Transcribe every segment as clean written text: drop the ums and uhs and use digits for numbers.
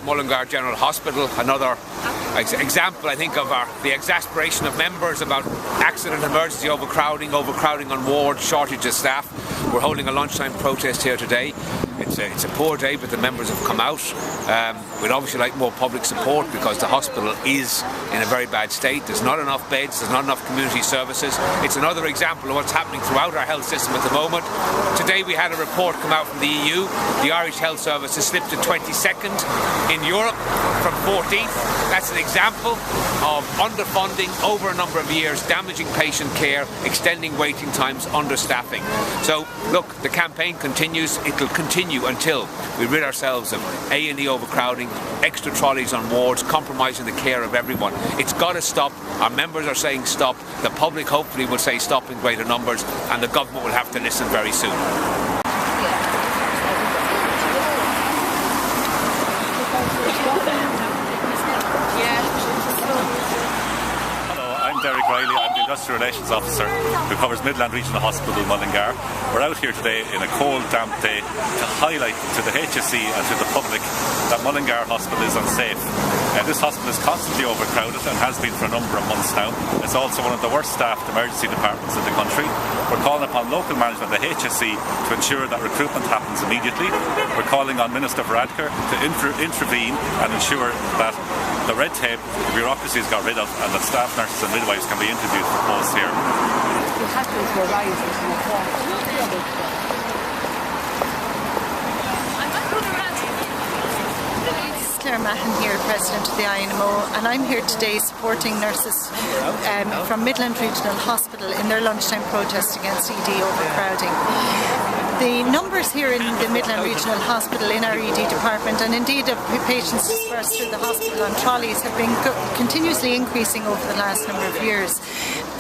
Mullingar General Hospital, another example, I think, of the exasperation of members about accident, emergency, overcrowding on wards, shortage of staff. We're holding a lunchtime protest here today. It's a poor day, but the members have come out. We'd obviously like more public support because the hospital is in a very bad state. There's not enough beds, there's not enough community services. It's another example of what's happening throughout our health system at the moment. Today we had a report come out from the EU. The Irish Health Service has slipped to 22nd in Europe from 14th. That's an example of underfunding over a number of years, damaging patient care, extending waiting times, understaffing. So look, the campaign continues. It'll continue until we rid ourselves of A&E overcrowding, extra trolleys on wards, compromising the care of everyone. It's got to stop. Our members are saying stop. The public hopefully will say stop in greater numbers, and the government will have to listen very soon. Reilly, I'm the Industrial Relations Officer who covers Midland Regional Hospital, Mullingar. We're out here today in a cold, damp day to highlight to the HSE and to the public that Mullingar Hospital is unsafe. This hospital is constantly overcrowded and has been for a number of months now. It's also one of the worst staffed emergency departments in the country. We're calling upon local management, the HSE, to ensure that recruitment happens immediately. We're calling on Minister Varadker to intervene and ensure that the red tape, the bureaucracy is got rid of, and that staff, nurses and midwives can be interviewed for posts here. Mahan here, President of the INMO, and I'm here today supporting nurses from Midland Regional Hospital in their lunchtime protest against ED overcrowding. The numbers here in the Midland Regional Hospital in our ED department, and indeed of patients dispersed through the hospital on trolleys, have been continuously increasing over the last number of years.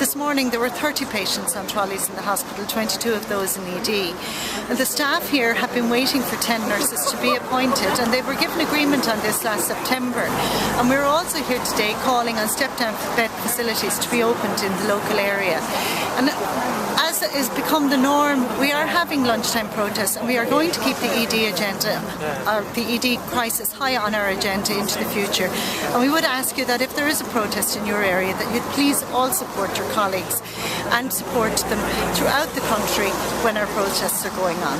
This morning there were 30 patients on trolleys in the hospital, 22 of those in ED. And the staff here have been waiting for 10 nurses to be appointed, and they were given agreement on this last September. And we're also here today calling on step-down bed facilities to be opened in the local area. And as has become the norm, we are having lunchtime protests, and we are going to keep the ED agenda, or the ED crisis, high on our agenda into the future. And we would ask you that if there is a protest in your area, that you'd please all support your colleagues and support them throughout the country when our protests are going on.